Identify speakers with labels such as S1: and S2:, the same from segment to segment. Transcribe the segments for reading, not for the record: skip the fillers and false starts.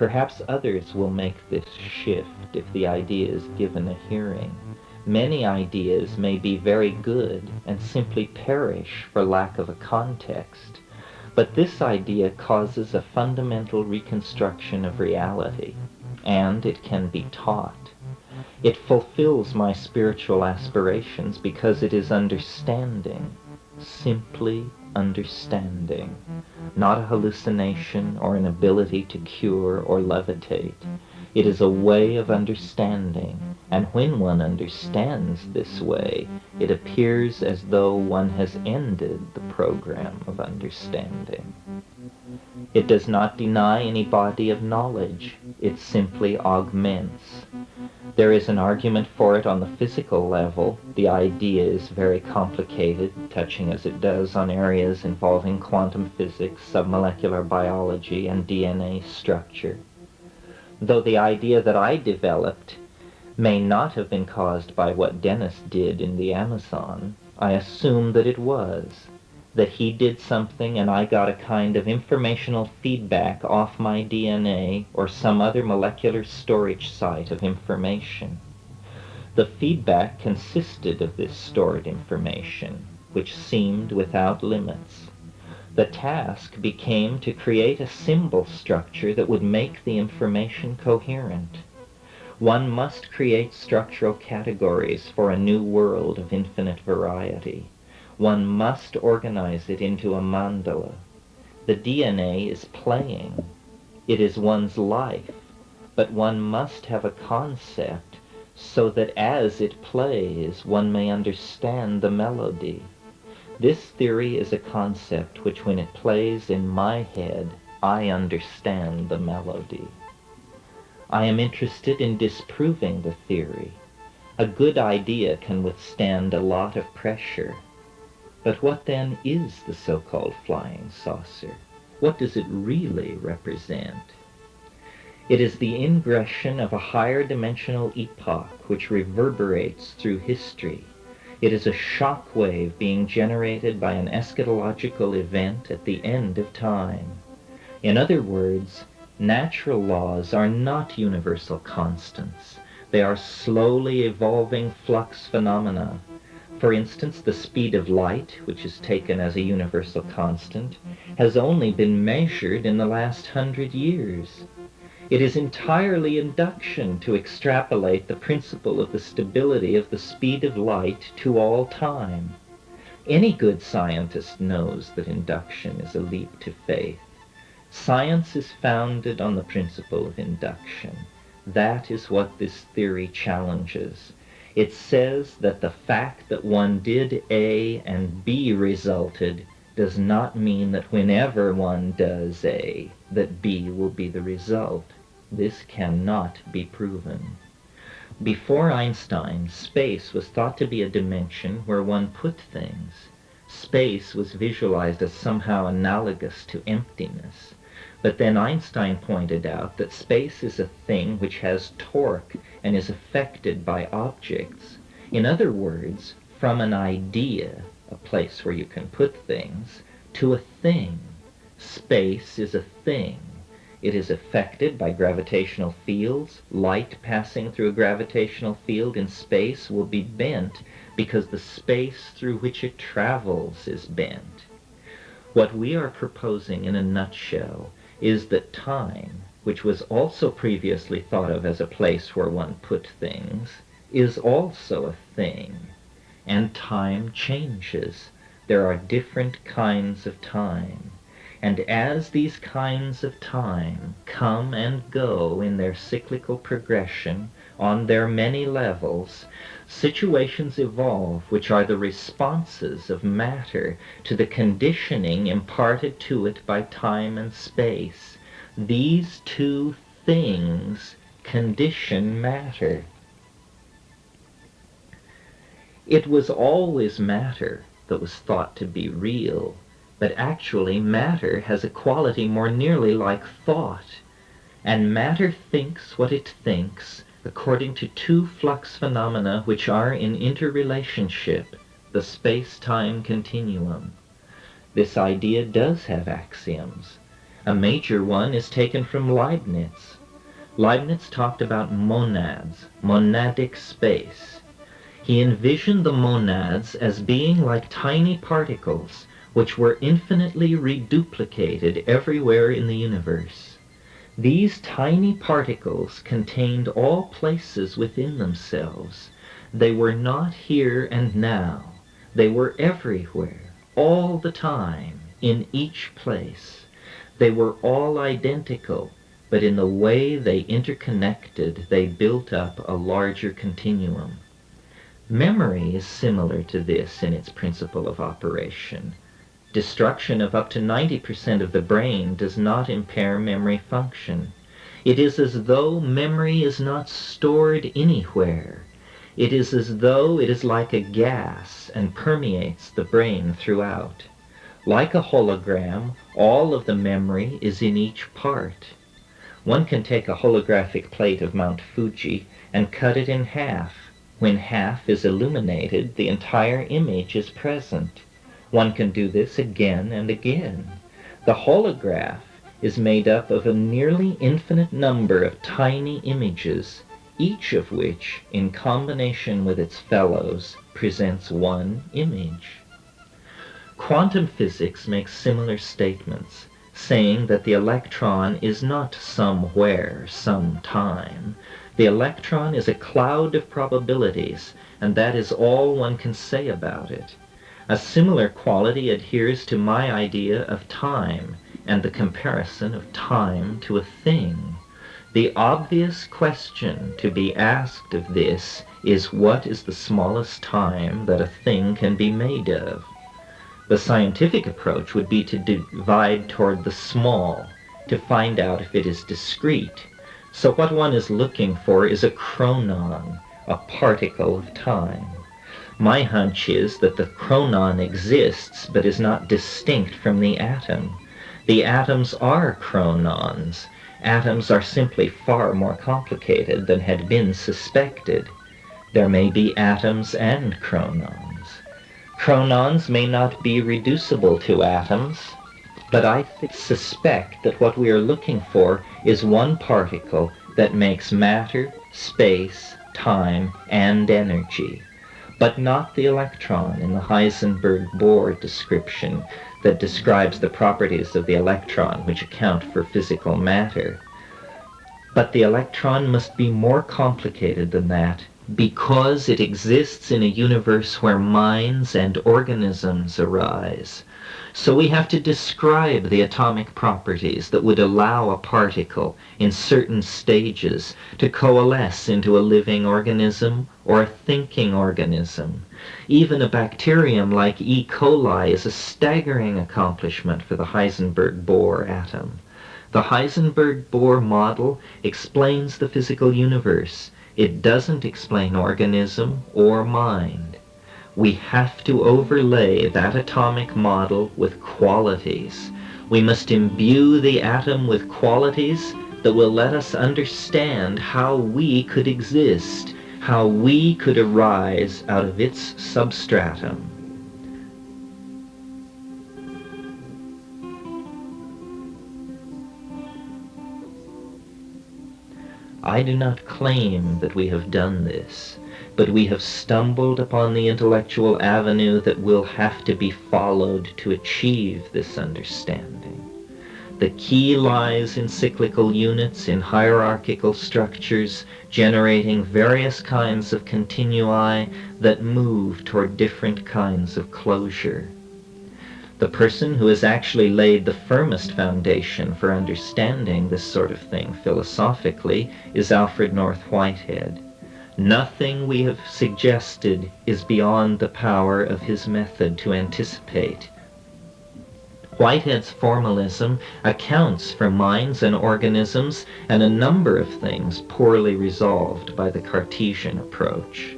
S1: Perhaps others will make this shift if the idea is given a hearing. Many ideas may be very good and simply perish for lack of a context, but this idea causes a fundamental reconstruction of reality, and it can be taught. It fulfills my spiritual aspirations because it is understanding, simply understanding, not a hallucination or an ability to cure or levitate. It is a way of understanding, and when one understands this way, it appears as though one has ended the program of understanding. It does not deny any body of knowledge, it simply augments. There is an argument for it on the physical level. The idea is very complicated, touching as it does on areas involving quantum physics, submolecular biology, and DNA structure. Though the idea that I developed may not have been caused by what Dennis did in the Amazon, I assume that it was. That he did something and I got a kind of informational feedback off my DNA or some other molecular storage site of information. The feedback consisted of this stored information, which seemed without limits. The task became to create a symbol structure that would make the information coherent. One must create structural categories for a new world of infinite variety. One must organize it into a mandala. The DNA is playing. It is one's life, but one must have a concept so that as it plays, one may understand the melody. This theory is a concept which, when it plays in my head, I understand the melody. I am interested in disproving the theory. A good idea can withstand a lot of pressure. But what then is the so-called flying saucer? What does it really represent? It is the ingression of a higher dimensional epoch which reverberates through history. It is a shock wave being generated by an eschatological event at the end of time. In other words, natural laws are not universal constants. They are slowly evolving flux phenomena. For instance, the speed of light, which is taken as a universal constant, has only been measured in the last 100 years. It is entirely induction to extrapolate the principle of the stability of the speed of light to all time. Any good scientist knows that induction is a leap to faith. Science is founded on the principle of induction. That is what this theory challenges. It says that the fact that one did A and B resulted does not mean that whenever one does A, that B will be the result. This cannot be proven. Before Einstein, space was thought to be a dimension where one put things. Space was visualized as somehow analogous to emptiness. But then Einstein pointed out that space is a thing which has torque and is affected by objects. In other words, from an idea, a place where you can put things, to a thing. Space is a thing. It is affected by gravitational fields. Light passing through a gravitational field in space will be bent because the space through which it travels is bent. What we are proposing in a nutshell is that time, which was also previously thought of as a place where one put things, is also a thing. And time changes. There are different kinds of time. And as these kinds of time come and go in their cyclical progression on their many levels, situations evolve which are the responses of matter to the conditioning imparted to it by time and space. These two things condition matter. It was always matter that was thought to be real. But actually, matter has a quality more nearly like thought, and matter thinks what it thinks according to two flux phenomena which are in interrelationship, the space-time continuum. This idea does have axioms. A major one is taken from Leibniz. Leibniz talked about monads, monadic space. He envisioned the monads as being like tiny particles which were infinitely reduplicated everywhere in the universe. These tiny particles contained all places within themselves. They were not here and now. They were everywhere, all the time, in each place. They were all identical, but in the way they interconnected, they built up a larger continuum. Memory is similar to this in its principle of operation. Destruction of up to 90% of the brain does not impair memory function. It is as though memory is not stored anywhere. It is as though it is like a gas and permeates the brain throughout. Like a hologram, all of the memory is in each part. One can take a holographic plate of Mount Fuji and cut it in half. When half is illuminated, the entire image is present. One can do this again and again. The holograph is made up of a nearly infinite number of tiny images, each of which, in combination with its fellows, presents one image. Quantum physics makes similar statements, saying that the electron is not somewhere, sometime. The electron is a cloud of probabilities, and that is all one can say about it. A similar quality adheres to my idea of time and the comparison of time to a thing. The obvious question to be asked of this is, what is the smallest time that a thing can be made of? The scientific approach would be to divide toward the small, to find out if it is discrete. So what one is looking for is a chronon, a particle of time. My hunch is that the chronon exists but is not distinct from the atom. The atoms are chronons. Atoms are simply far more complicated than had been suspected. There may be atoms and chronons. Chronons may not be reducible to atoms, but I suspect that what we are looking for is one particle that makes matter, space, time, and energy, but not the electron in the Heisenberg-Bohr description that describes the properties of the electron which account for physical matter. But the electron must be more complicated than that, because it exists in a universe where minds and organisms arise. So we have to describe the atomic properties that would allow a particle in certain stages to coalesce into a living organism or a thinking organism. Even a bacterium like E. coli is a staggering accomplishment for the Heisenberg-Bohr atom. The Heisenberg-Bohr model explains the physical universe. It doesn't explain organism or mind. We have to overlay that atomic model with qualities. We must imbue the atom with qualities that will let us understand how we could exist, how we could arise out of its substratum. I do not claim that we have done this, but we have stumbled upon the intellectual avenue that will have to be followed to achieve this understanding. The key lies in cyclical units, in hierarchical structures, generating various kinds of continui that move toward different kinds of closure. The person who has actually laid the firmest foundation for understanding this sort of thing philosophically is Alfred North Whitehead. Nothing we have suggested is beyond the power of his method to anticipate. Whitehead's formalism accounts for minds and organisms and a number of things poorly resolved by the Cartesian approach.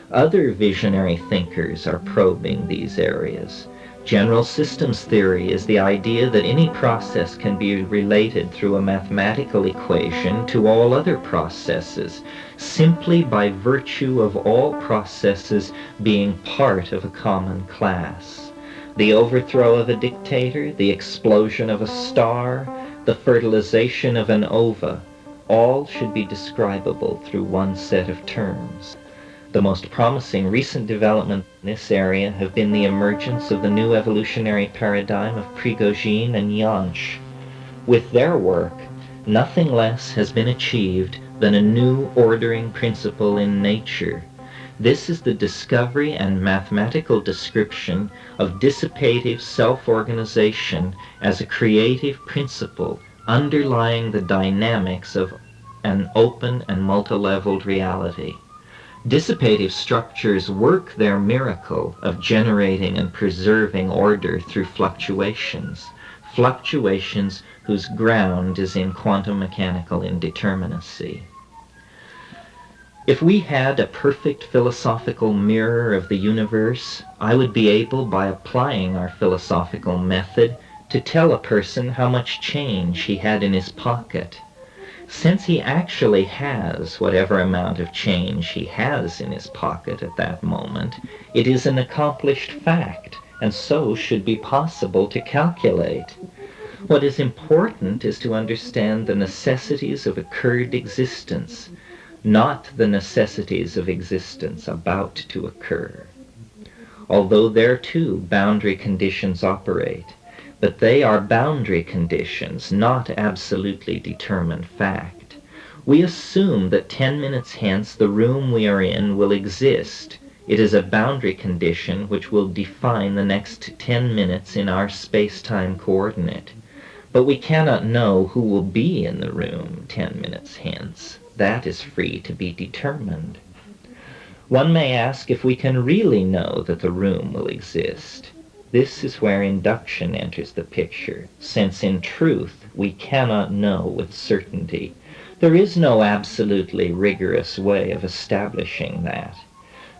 S1: Other visionary thinkers are probing these areas. General systems theory is the idea that any process can be related through a mathematical equation to all other processes, simply by virtue of all processes being part of a common class. The overthrow of a dictator, the explosion of a star, the fertilization of an ova, all should be describable through one set of terms. The most promising recent developments in this area have been the emergence of the new evolutionary paradigm of Prigogine and Jansch. With their work, nothing less has been achieved than a new ordering principle in nature. This is the discovery and mathematical description of dissipative self-organization as a creative principle underlying the dynamics of an open and multi-leveled reality. Dissipative structures work their miracle of generating and preserving order through fluctuations, fluctuations whose ground is in quantum mechanical indeterminacy. If we had a perfect philosophical mirror of the universe, I would be able, by applying our philosophical method, to tell a person how much change he had in his pocket. Since he actually has whatever amount of change he has in his pocket at that moment, it is an accomplished fact, and so should be possible to calculate. What is important is to understand the necessities of occurred existence, not the necessities of existence about to occur. Although there too boundary conditions operate, but they are boundary conditions, not absolutely determined fact. We assume that 10 minutes hence the room we are in will exist. It is a boundary condition which will define the next 10 minutes in our space-time coordinate. But we cannot know who will be in the room 10 minutes hence. That is free to be determined. One may ask if we can really know that the room will exist. This is where induction enters the picture, since in truth we cannot know with certainty. There is no absolutely rigorous way of establishing that.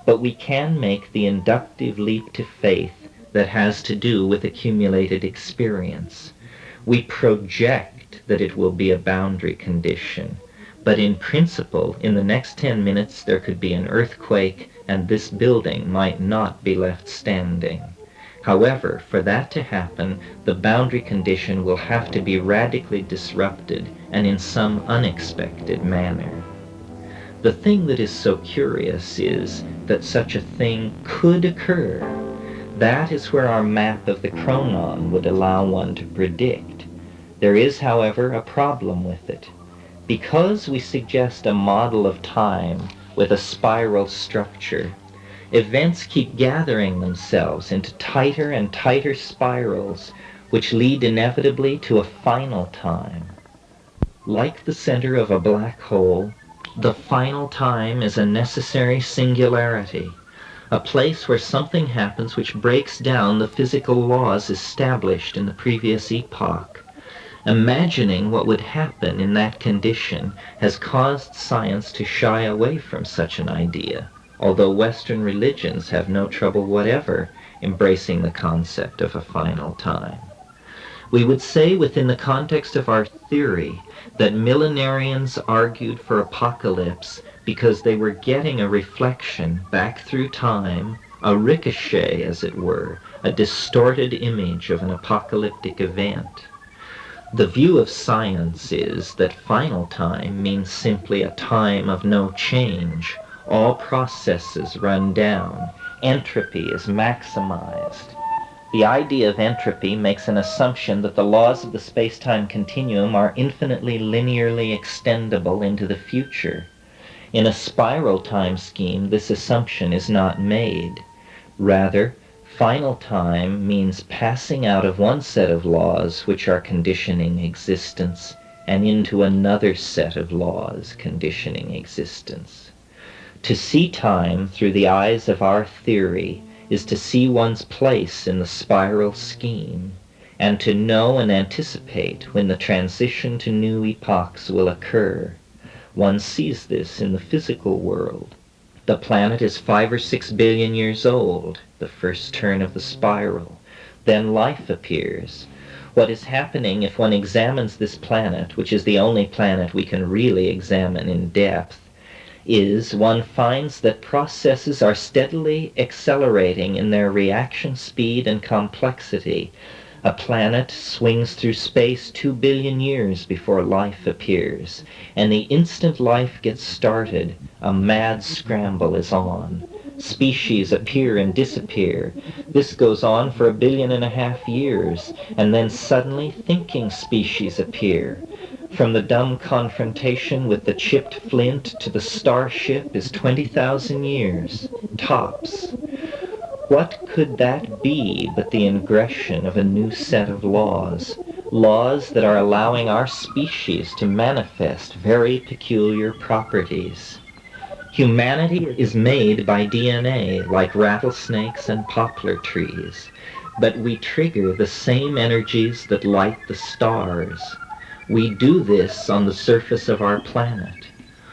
S1: But we can make the inductive leap to faith that has to do with accumulated experience. We project that it will be a boundary condition. But in principle, in the next 10 minutes there could be an earthquake and this building might not be left standing. However, for that to happen, the boundary condition will have to be radically disrupted and in some unexpected manner. The thing that is so curious is that such a thing could occur. That is where our map of the chronon would allow one to predict. There is, however, a problem with it. Because we suggest a model of time with a spiral structure, events keep gathering themselves into tighter and tighter spirals, which lead inevitably to a final time. Like the center of a black hole, the final time is a necessary singularity, a place where something happens which breaks down the physical laws established in the previous epoch. Imagining what would happen in that condition has caused science to shy away from such an idea, although Western religions have no trouble whatever embracing the concept of a final time. We would say within the context of our theory that millenarians argued for apocalypse because they were getting a reflection back through time, a ricochet as it were, a distorted image of an apocalyptic event. The view of science is that final time means simply a time of no change. All processes run down. Entropy is maximized. The idea of entropy makes an assumption that the laws of the space-time continuum are infinitely linearly extendable into the future. In a spiral time scheme, this assumption is not made. Rather, final time means passing out of one set of laws which are conditioning existence and into another set of laws conditioning existence. To see time through the eyes of our theory is to see one's place in the spiral scheme and to know and anticipate when the transition to new epochs will occur. One sees this in the physical world. The planet is 5 or 6 billion years old, the first turn of the spiral. Then life appears. What is happening if one examines this planet, which is the only planet we can really examine in depth, is one finds that processes are steadily accelerating in their reaction speed and complexity. A planet swings through space 2 billion years before life appears, and the instant life gets started, a mad scramble is on. Species appear and disappear. This goes on for 1.5 billion years, and then suddenly thinking species appear. From the dumb confrontation with the chipped flint to the starship is 20,000 years, tops. What could that be but the ingression of a new set of laws? Laws that are allowing our species to manifest very peculiar properties. Humanity is made by DNA like rattlesnakes and poplar trees, but we trigger the same energies that light the stars. We do this on the surface of our planet,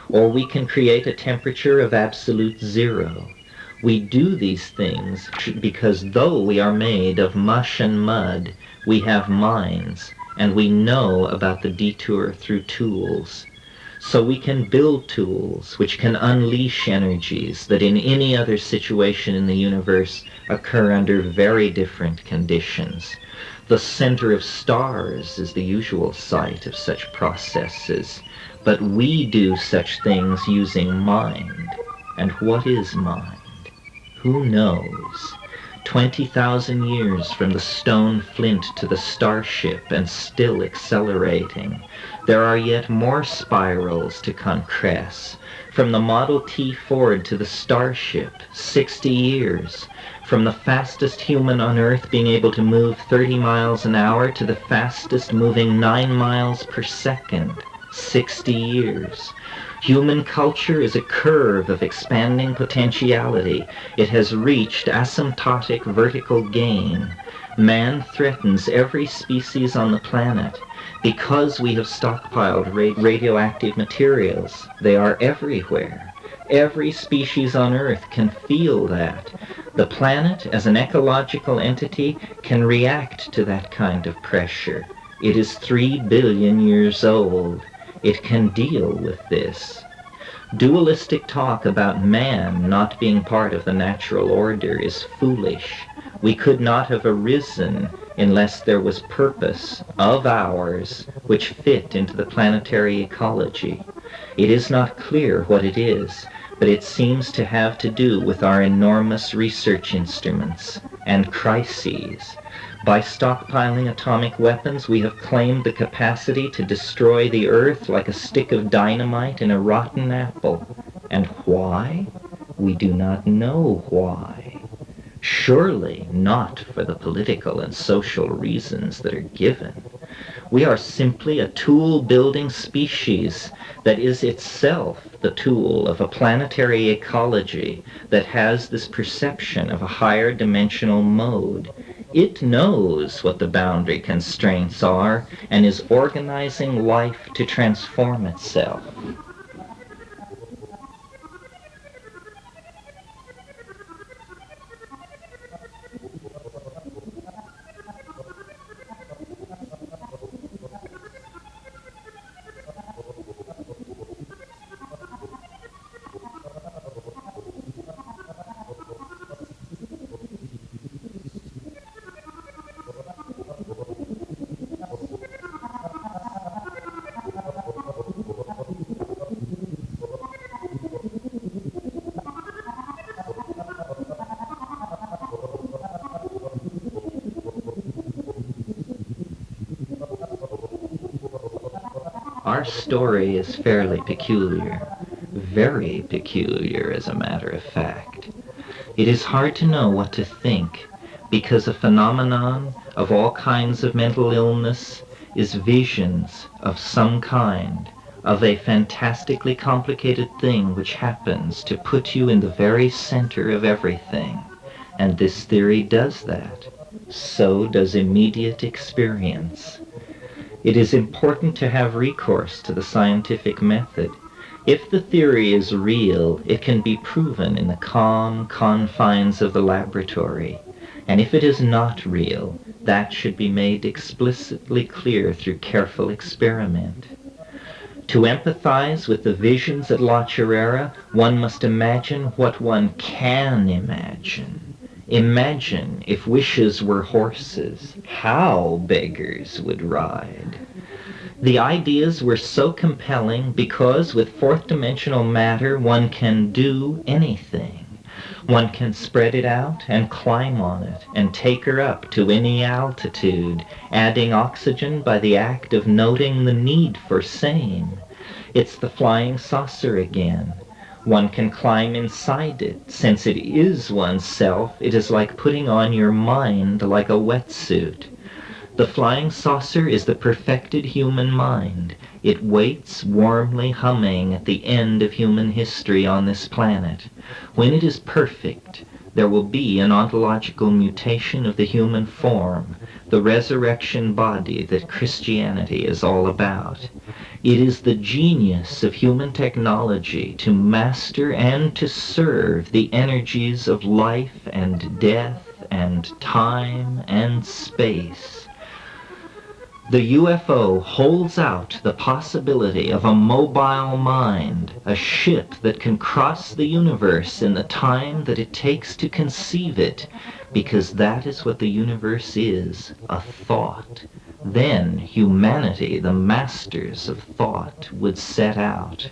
S1: or we can create a temperature of absolute zero. We do these things because though we are made of mush and mud, we have minds, and we know about the detour through tools. So we can build tools which can unleash energies that in any other situation in the universe occur under very different conditions. The center of stars is the usual site of such processes, but we do such things using mind. And what is mind? Who knows? 20,000 years from the stone flint to the starship and still accelerating. There are yet more spirals to concress. From the Model T Ford to the starship, 60 years. From the fastest human on Earth being able to move 30 miles an hour to the fastest moving 9 miles per second, 60 years. Human culture is a curve of expanding potentiality. It has reached asymptotic vertical gain. Man threatens every species on the planet. Because we have stockpiled radioactive materials, they are everywhere. Every species on Earth can feel that. The planet, as an ecological entity, can react to that kind of pressure. It is 3 billion years old. It can deal with this. Dualistic talk about man not being part of the natural order is foolish. We could not have arisen unless there was purpose of ours which fit into the planetary ecology. It is not clear what it is, but it seems to have to do with our enormous research instruments and crises. By stockpiling atomic weapons, we have claimed the capacity to destroy the Earth like a stick of dynamite in a rotten apple. And why? We do not know why. Surely not for the political and social reasons that are given. We are simply a tool-building species that is itself the tool of a planetary ecology that has this perception of a higher dimensional mode. It knows what the boundary constraints are and is organizing life to transform itself. Our story is fairly peculiar, very peculiar as a matter of fact. It is hard to know what to think, because a phenomenon of all kinds of mental illness is visions of some kind, of a fantastically complicated thing which happens to put you in the very center of everything. And this theory does that. So does immediate experience. It is important to have recourse to the scientific method. If the theory is real, it can be proven in the calm confines of the laboratory. And if it is not real, that should be made explicitly clear through careful experiment. To empathize with the visions at La Chirera, one must imagine what one can imagine. Imagine if wishes were horses, how beggars would ride. The ideas were so compelling because with fourth dimensional matter one can do anything. One can spread it out and climb on it and take her up to any altitude, adding oxygen by the act of noting the need for same. It's the flying saucer again. One can climb inside it. Since it is oneself, it is like putting on your mind like a wetsuit. The flying saucer is the perfected human mind. It waits warmly humming at the end of human history on this planet. When it is perfect, there will be an ontological mutation of the human form, the resurrection body that Christianity is all about. It is the genius of human technology to master and to serve the energies of life and death and time and space. The UFO holds out the possibility of a mobile mind, a ship that can cross the universe in the time that it takes to conceive it, because that is what the universe is, a thought. Then humanity, the masters of thought, would set out.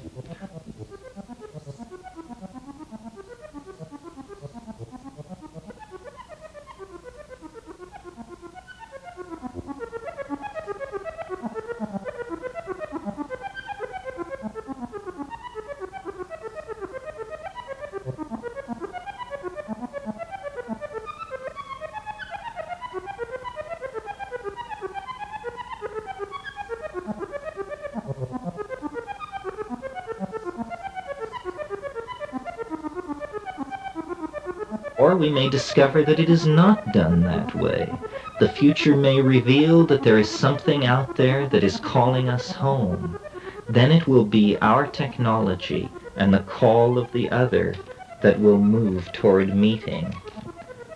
S1: Or we may discover that it is not done that way. The future may reveal that there is something out there that is calling us home. Then it will be our technology and the call of the other that will move toward meeting.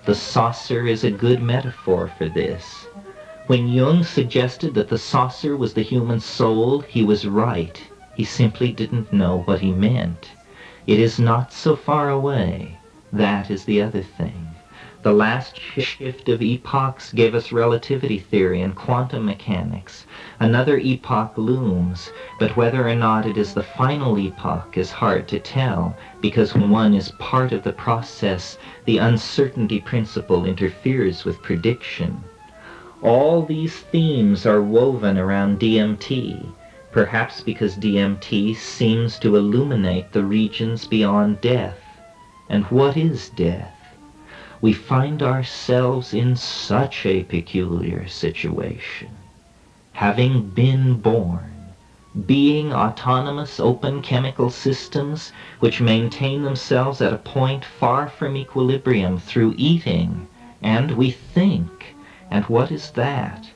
S1: The saucer is a good metaphor for this. When Jung suggested that the saucer was the human soul, he was right. He simply didn't know what he meant. It is not so far away. That is the other thing. The last shift of epochs gave us relativity theory and quantum mechanics. Another epoch looms, but whether or not it is the final epoch is hard to tell, because when one is part of the process, the uncertainty principle interferes with prediction. All these themes are woven around DMT, perhaps because DMT seems to illuminate the regions beyond death. And what is death? We find ourselves in such a peculiar situation. Having been born, being autonomous open chemical systems which maintain themselves at a point far from equilibrium through eating, and we think. And what is that?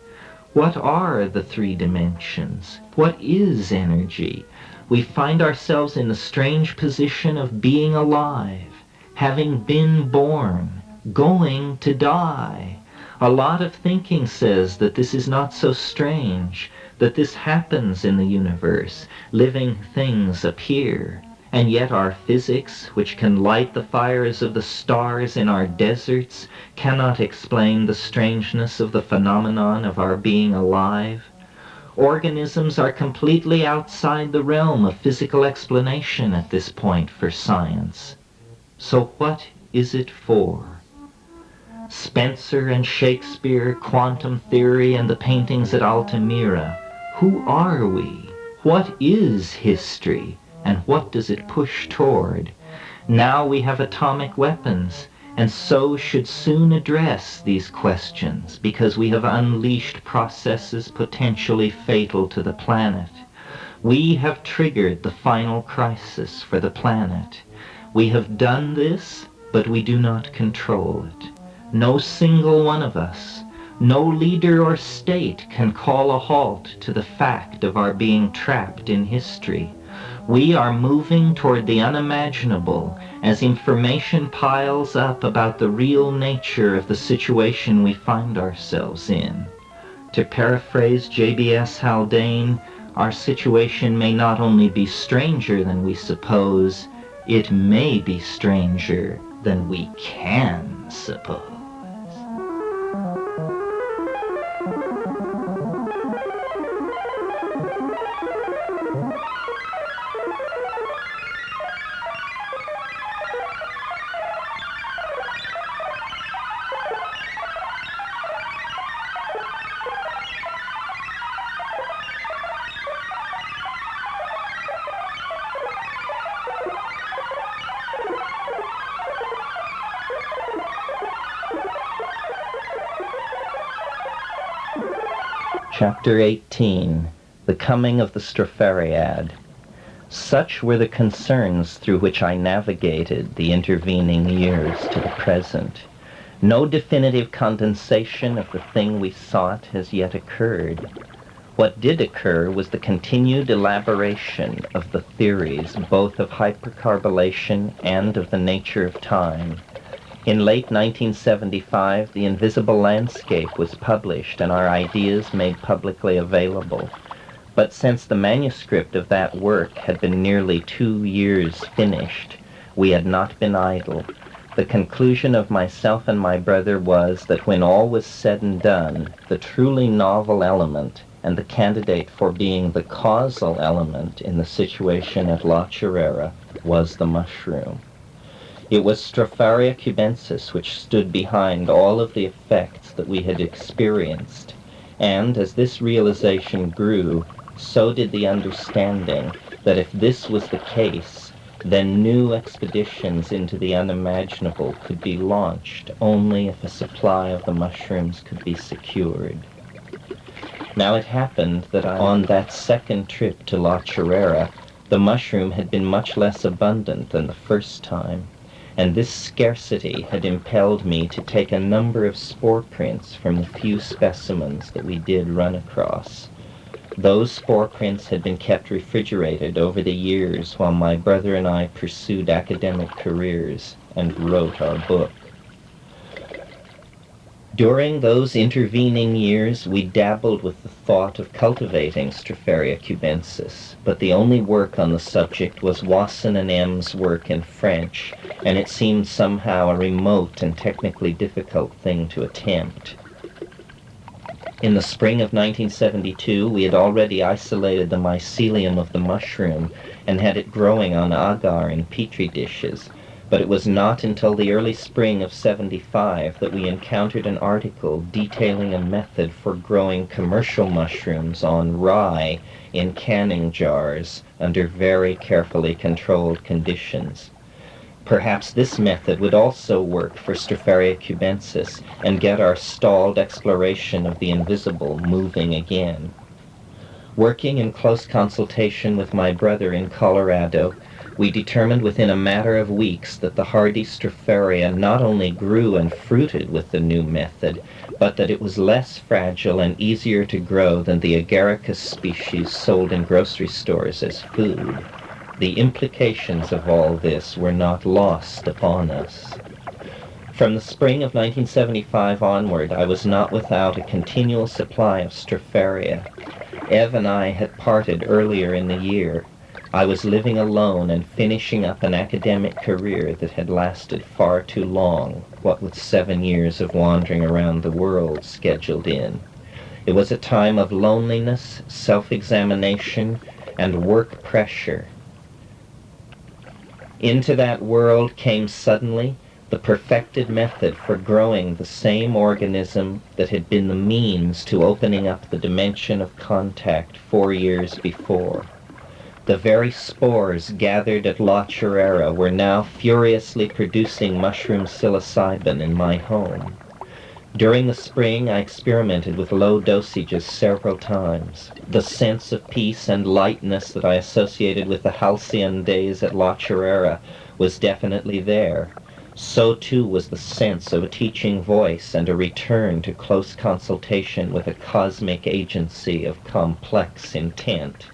S1: What are the three dimensions? What is energy? We find ourselves in the strange position of being alive, having been born, going to die. A lot of thinking says that this is not so strange, that this happens in the universe. Living things appear. And yet our physics, which can light the fires of the stars in our deserts, cannot explain the strangeness of the phenomenon of our being alive. Organisms are completely outside the realm of physical explanation at this point for science. So what is it for? Spencer and Shakespeare, quantum theory, and the paintings at Altamira. Who are we? What is history? And what does it push toward? Now we have atomic weapons, and so should soon address these questions, because we have unleashed processes potentially fatal to the planet. We have triggered the final crisis for the planet. We have done this, but we do not control it. No single one of us, no leader or state can call a halt to the fact of our being trapped in history. We are moving toward the unimaginable as information piles up about the real nature of the situation we find ourselves in. To paraphrase J.B.S. Haldane, our situation may not only be stranger than we suppose, it may be stranger than we can suppose. Chapter 18. The Coming of the Stropharead. Such were the concerns through which I navigated the intervening years to the present. No definitive condensation of the thing we sought has yet occurred. What did occur was the continued elaboration of the theories both of hypercarbylation and of the nature of time. In late 1975, The Invisible Landscape was published and our ideas made publicly available. But since the manuscript of that work had been nearly 2 years finished, we had not been idle. The conclusion of myself and my brother was that when all was said and done, the truly novel element and the candidate for being the causal element in the situation at La Chorrera was the mushroom. It was Stropharia cubensis which stood behind all of the effects that we had experienced, and as this realization grew, so did the understanding that if this was the case, then new expeditions into the unimaginable could be launched only if a supply of the mushrooms could be secured. Now it happened that on that second trip to La Chorrera, the mushroom had been much less abundant than the first time, and this scarcity had impelled me to take a number of spore prints from the few specimens that we did run across. Those spore prints had been kept refrigerated over the years while my brother and I pursued academic careers and wrote our book. During those intervening years, we dabbled with the thought of cultivating Stropharia cubensis, but the only work on the subject was Wasson and M's work in French, and it seemed somehow a remote and technically difficult thing to attempt. In the spring of 1972, we had already isolated the mycelium of the mushroom and had it growing on agar in petri dishes, but it was not until the early spring of '75 that we encountered an article detailing a method for growing commercial mushrooms on rye in canning jars under very carefully controlled conditions. Perhaps this method would also work for Stropharia cubensis and get our stalled exploration of the invisible moving again. Working in close consultation with my brother in Colorado, we determined within a matter of weeks that the hardy Stropharia not only grew and fruited with the new method, but that it was less fragile and easier to grow than the agaricus species sold in grocery stores as food. The implications of all this were not lost upon us. From the spring of 1975 onward, I was not without a continual supply of Stropharia. Ev and I had parted earlier in the year. I was living alone and finishing up an academic career that had lasted far too long, what with 7 years of wandering around the world scheduled in. It was a time of loneliness, self-examination, and work pressure. Into that world came suddenly the perfected method for growing the same organism that had been the means to opening up the dimension of contact 4 years before. The very spores gathered at La Chorrera were now furiously producing mushroom psilocybin in my home. During the spring, I experimented with low dosages several times. The sense of peace and lightness that I associated with the halcyon days at La Chorrera was definitely there. So too was the sense of a teaching voice and a return to close consultation with a cosmic agency of complex intent.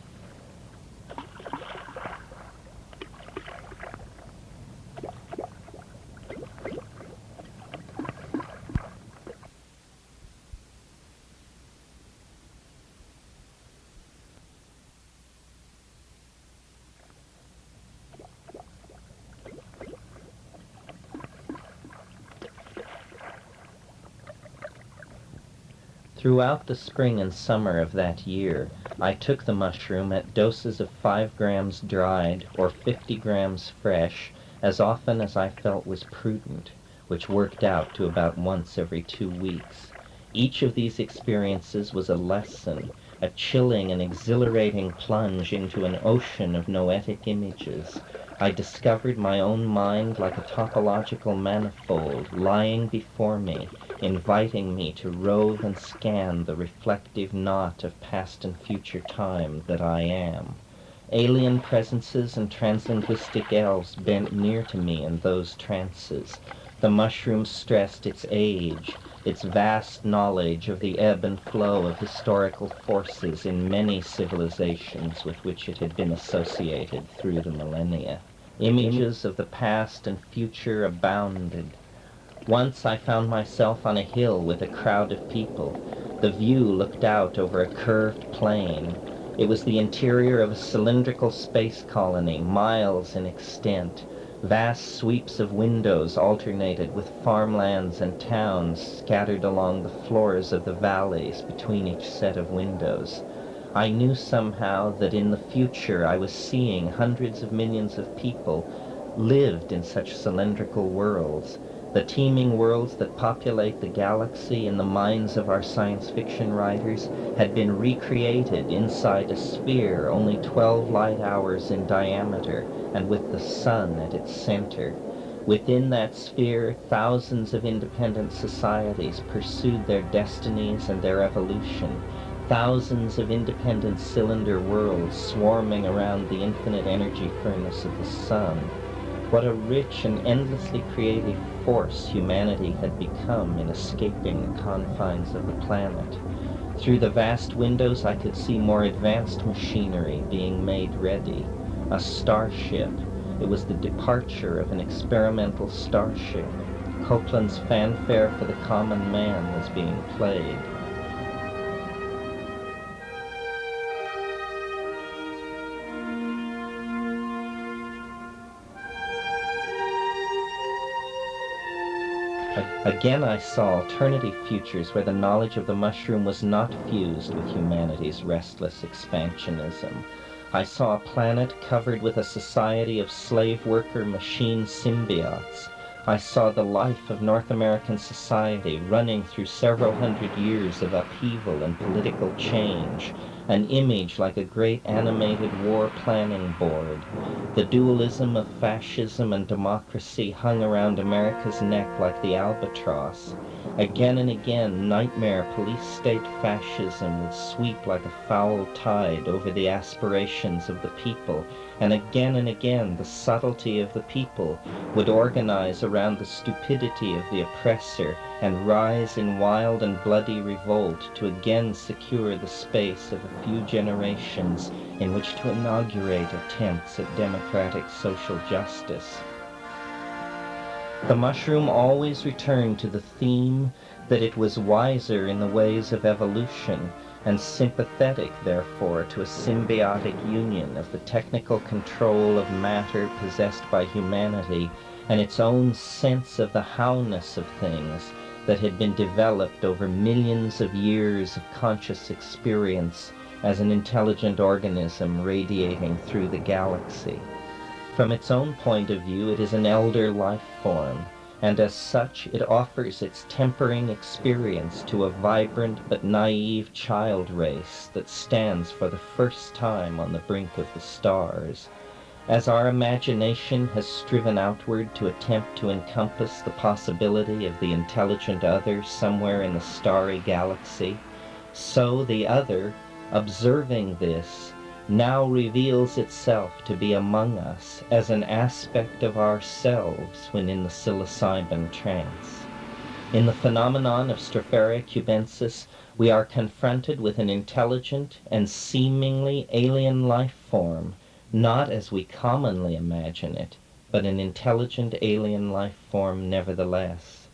S1: Throughout the spring and summer of that year, I took the mushroom at doses of 5 grams dried or 50 grams fresh as often as I felt was prudent, which worked out to about once every 2 weeks. Each of these experiences was a lesson, a chilling and exhilarating plunge into an ocean of noetic images. I discovered my own mind like a topological manifold lying before me, inviting me to rove and scan the reflective knot of past and future time that I am. Alien presences and translinguistic elves bent near to me in those trances. The mushroom stressed its age, its vast knowledge of the ebb and flow of historical forces in many civilizations with which it had been associated through the millennia. Images of the past and future abounded. Once I found myself on a hill with a crowd of people. The view looked out over a curved plain. It was the interior of a cylindrical space colony, miles in extent. Vast sweeps of windows alternated with farmlands and towns scattered along the floors of the valleys between each set of windows. I knew somehow that in the future I was seeing hundreds of millions of people lived in such cylindrical worlds. The teeming worlds that populate the galaxy in the minds of our science fiction writers had been recreated inside a sphere only 12 light hours in diameter and with the sun at its center. Within that sphere, thousands of independent societies pursued their destinies and their evolution. Thousands of independent cylinder worlds swarming around the infinite energy furnace of the sun. What a rich and endlessly creative force humanity had become in escaping the confines of the planet. Through the vast windows I could see more advanced machinery being made ready. A starship. It was the departure of an experimental starship. Copeland's fanfare for the common man was being played. Again I saw alternative futures where the knowledge of the mushroom was not fused with humanity's restless expansionism. I saw a planet covered with a society of slave worker machine symbiotes. I saw the life of North American society running through several hundred years of upheaval and political change, an image like a great animated war planning board. The dualism of fascism and democracy hung around America's neck like the albatross. Again and again, nightmare police-state fascism would sweep like a foul tide over the aspirations of the people, and again, the subtlety of the people would organize around the stupidity of the oppressor and rise in wild and bloody revolt to again secure the space of a few generations in which to inaugurate attempts at democratic social justice. The mushroom always returned to the theme that it was wiser in the ways of evolution and sympathetic, therefore, to a symbiotic union of the technical control of matter possessed by humanity and its own sense of the how-ness of things that had been developed over millions of years of conscious experience as an intelligent organism radiating through the galaxy. From its own point of view, it is an elder life form, and as such it offers its tempering experience to a vibrant but naive child race that stands for the first time on the brink of the stars. As our imagination has striven outward to attempt to encompass the possibility of the intelligent other somewhere in the starry galaxy, so the other, observing this, now reveals itself to be among us as an aspect of ourselves when in the psilocybin trance. In the phenomenon of Stropharia cubensis, we are confronted with an intelligent and seemingly alien life form, not as we commonly imagine it, but an intelligent alien life form nevertheless.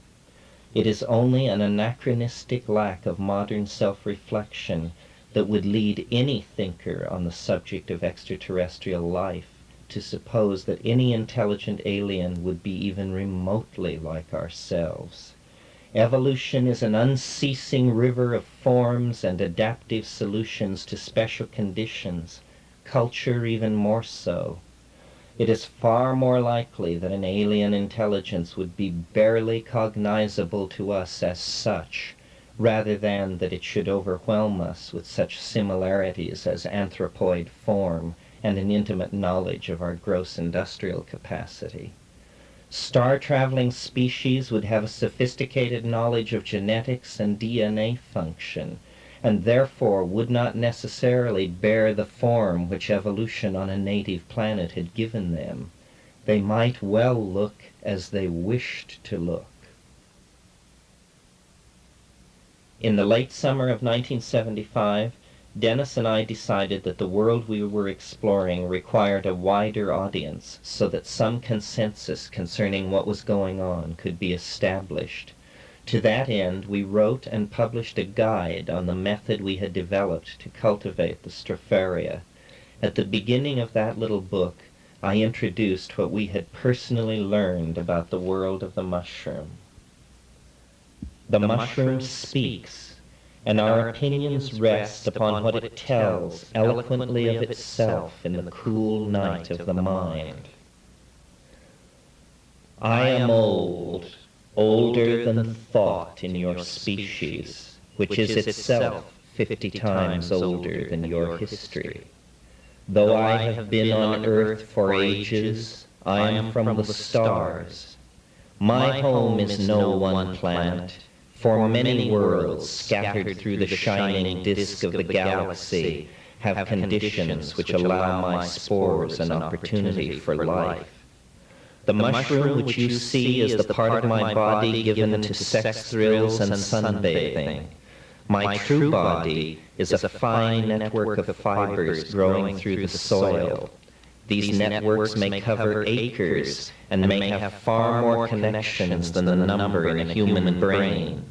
S1: It is only an anachronistic lack of modern self-reflection that would lead any thinker on the subject of extraterrestrial life to suppose that any intelligent alien would be even remotely like ourselves. Evolution is an unceasing river of forms and adaptive solutions to special conditions, culture even more so. It is far more likely that an alien intelligence would be barely cognizable to us as such, rather than that it should overwhelm us with such similarities as anthropoid form and an intimate knowledge of our gross industrial capacity. Star-traveling species would have a sophisticated knowledge of genetics and DNA function, and therefore would not necessarily bear the form which evolution on a native planet had given them. They might well look as they wished to look. In the late summer of 1975, Dennis and I decided that the world we were exploring required a wider audience so that some consensus concerning what was going on could be established. To that end, we wrote and published a guide on the method we had developed to cultivate the Stropharia. At the beginning of that little book, I introduced what we had personally learned about the world of the mushroom. The mushroom speaks, and our opinions rest upon what it tells eloquently of itself in the cool night of the mind. I am old, older than thought in your species, which is itself 50 times older than your history. Though I have been on earth for ages, I am from the stars. My home is no one planet, for many worlds scattered through the shining disk of the galaxy have conditions which allow my spores an opportunity for life. The mushroom which you see is the part of my body given to sex thrills and sunbathing. My true body is a fine network of fibers growing through the soil. These networks may cover acres and may have far more connections than the number in a human brain.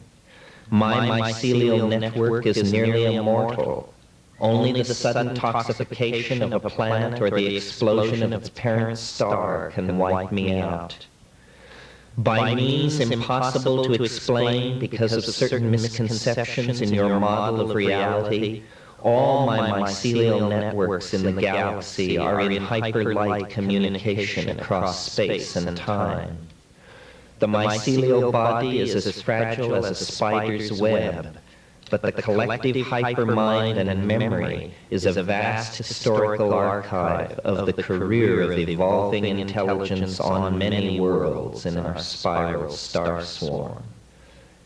S1: My mycelial network is nearly immortal. Only the sudden toxification of a planet or the explosion of its parent star can wipe me out. By means impossible to explain because of certain misconceptions in your model of reality, all my mycelial networks in the galaxy are in hyperlight communication across space and time. The mycelial body is as fragile as a spider's web, but the collective hypermind and memory is a vast historical archive of the career of evolving intelligence on many worlds in our spiral star swarm.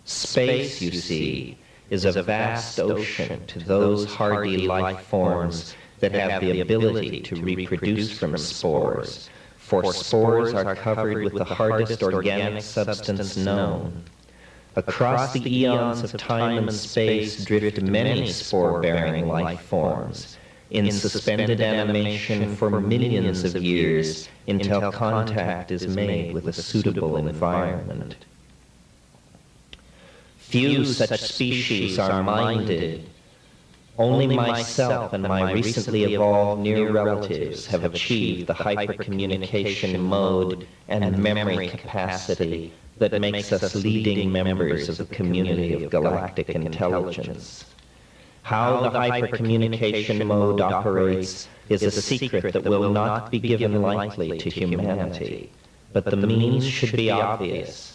S1: Space, you see, is a vast ocean to those hardy life forms that have the ability to reproduce from spores, for spores are covered with the hardest organic substance known. Across the eons of time and space drift many spore-bearing life forms, in suspended animation for millions of years until contact is made with a suitable environment. Few such species are minded. Only myself and my recently evolved near relatives have achieved the hypercommunication mode and memory capacity that makes us leading members of the community of galactic intelligence. How the hypercommunication mode operates is a secret that will not be given lightly to humanity, but the means should be obvious.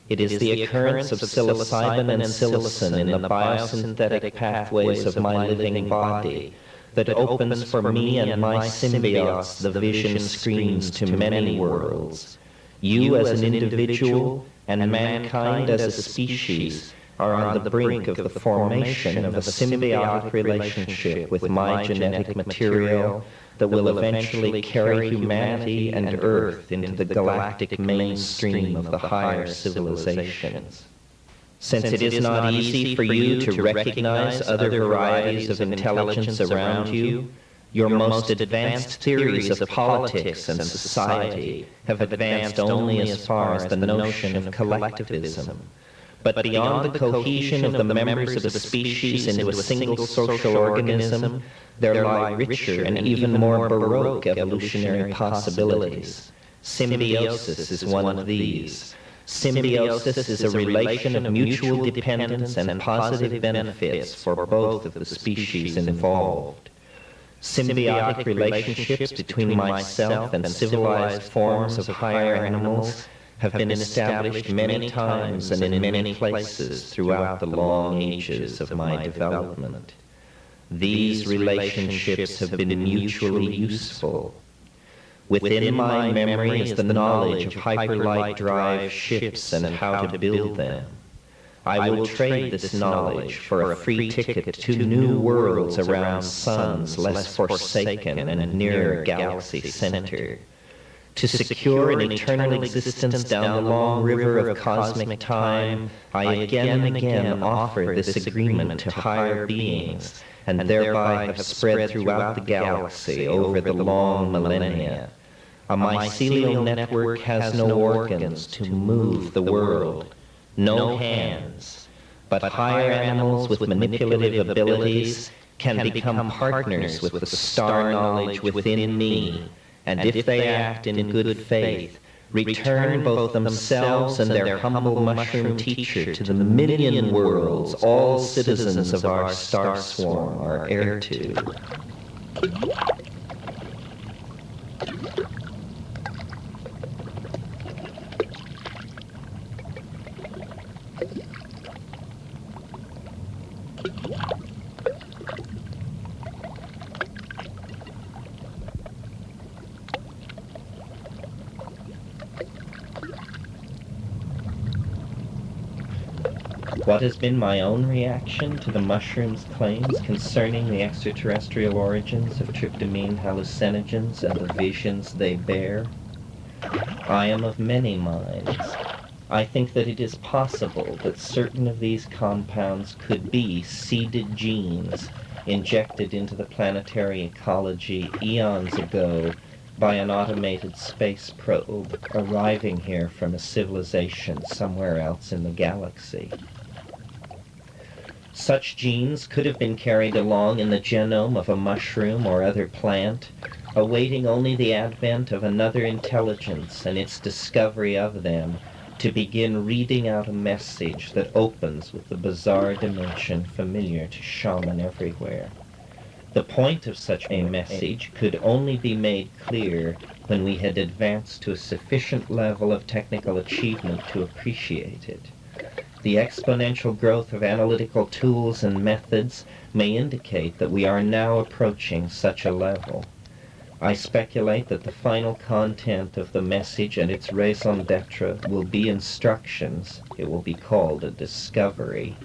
S1: It is the occurrence of psilocybin and psilocin in the biosynthetic pathways of my living body that opens for me and my symbiotes the vision screens to many worlds. You as an individual and mankind as a species are on the brink of the formation of a symbiotic relationship with my genetic material that will eventually carry humanity and Earth into the galactic mainstream of the higher civilizations. Since it is not easy for you to recognize other varieties of intelligence around you, your most advanced theories of politics and society have advanced only as far as the notion of collectivism. But beyond the cohesion of the members of the species into a single social organism, there lie richer and even more baroque evolutionary possibilities. Symbiosis is one of these. Symbiosis is a relation of mutual dependence and positive benefits for both of the species involved. Symbiotic relationships between myself and civilized forms of higher animals have been established many times and in many places throughout the long ages of my development. These relationships have been mutually useful. Within my memory is the knowledge of hyperlight drive ships and how to build them. I will trade this knowledge for a free ticket to new worlds around suns less forsaken and nearer galaxy center. To secure an eternal existence down the long river of cosmic time, I again and again offer this agreement to higher beings, and thereby have spread throughout the galaxy over the long millennia. A mycelial network has no organs to move the world, no hands, but higher animals with manipulative abilities can become partners with the star knowledge within me, and if they act in good faith, return both themselves and their humble mushroom teacher to the million worlds all citizens of our star swarm are heir to. What has been my own reaction to the mushroom's claims concerning the extraterrestrial origins of tryptamine hallucinogens and the visions they bear? I am of many minds. I think that it is possible that certain of these compounds could be seeded genes injected into the planetary ecology eons ago by an automated space probe arriving here from a civilization somewhere else in the galaxy. Such genes could have been carried along in the genome of a mushroom or other plant, awaiting only the advent of another intelligence and its discovery of them to begin reading out a message that opens with the bizarre dimension familiar to shaman everywhere. The point of such a message could only be made clear when we had advanced to a sufficient level of technical achievement to appreciate it. The exponential growth of analytical tools and methods may indicate that we are now approaching such a level. I speculate that the final content of the message and its raison d'etre will be instructions, it will be called a discovery,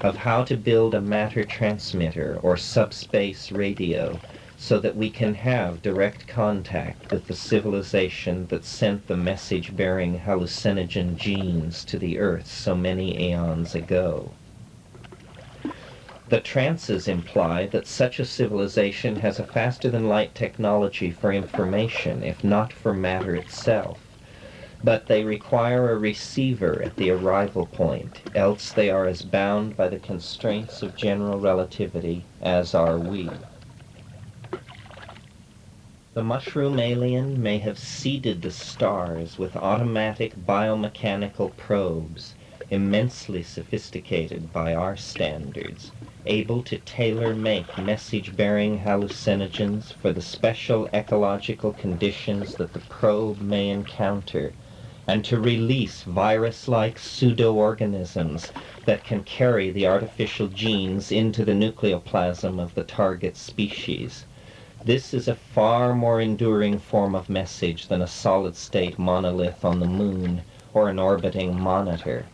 S1: of how to build a matter transmitter or subspace radio so that we can have direct contact with the civilization that sent the message-bearing hallucinogen genes to the Earth so many aeons ago. The trances imply that such a civilization has a faster-than-light technology for information, if not for matter itself, but they require a receiver at the arrival point, else they are as bound by the constraints of general relativity as are we. The mushroom alien may have seeded the stars with automatic biomechanical probes, immensely sophisticated by our standards, able to tailor-make message-bearing hallucinogens for the special ecological conditions that the probe may encounter, and to release virus-like pseudo-organisms that can carry the artificial genes into the nucleoplasm of the target species. This is a far more enduring form of message than a solid-state monolith on the moon or an orbiting monitor.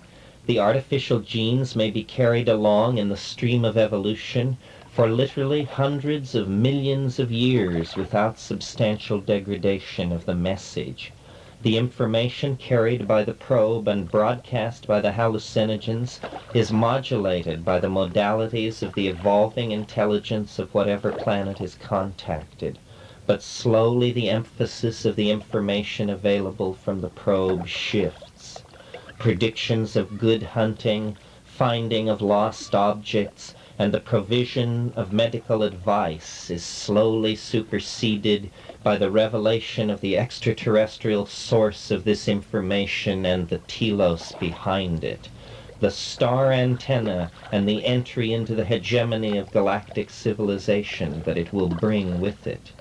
S1: The artificial genes may be carried along in the stream of evolution for literally hundreds of millions of years without substantial degradation of the message. The information carried by the probe and broadcast by the hallucinogens is modulated by the modalities of the evolving intelligence of whatever planet is contacted, but slowly the emphasis of the information available from the probe shifts. Predictions of good hunting, finding of lost objects, and the provision of medical advice is slowly superseded by the revelation of the extraterrestrial source of this information and the telos behind it, the star antenna and the entry into the hegemony of galactic civilization that it will bring with it.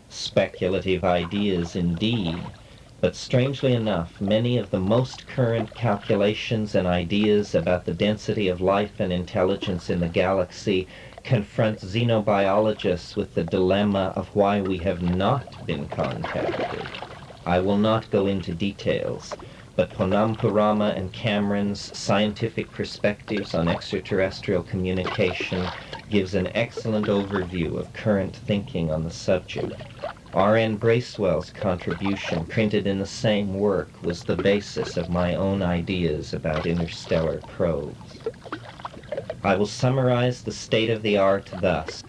S1: Speculative ideas indeed, but strangely enough, many of the most current calculations and ideas about the density of life and intelligence in the galaxy confront xenobiologists with the dilemma of why we have not been contacted. I will not go into details, but Ponampurama and Cameron's Scientific Perspectives on Extraterrestrial Communication gives an excellent overview of current thinking on the subject. R.N. Bracewell's contribution, printed in the same work, was the basis of my own ideas about interstellar probes. I will summarize the state of the art thus.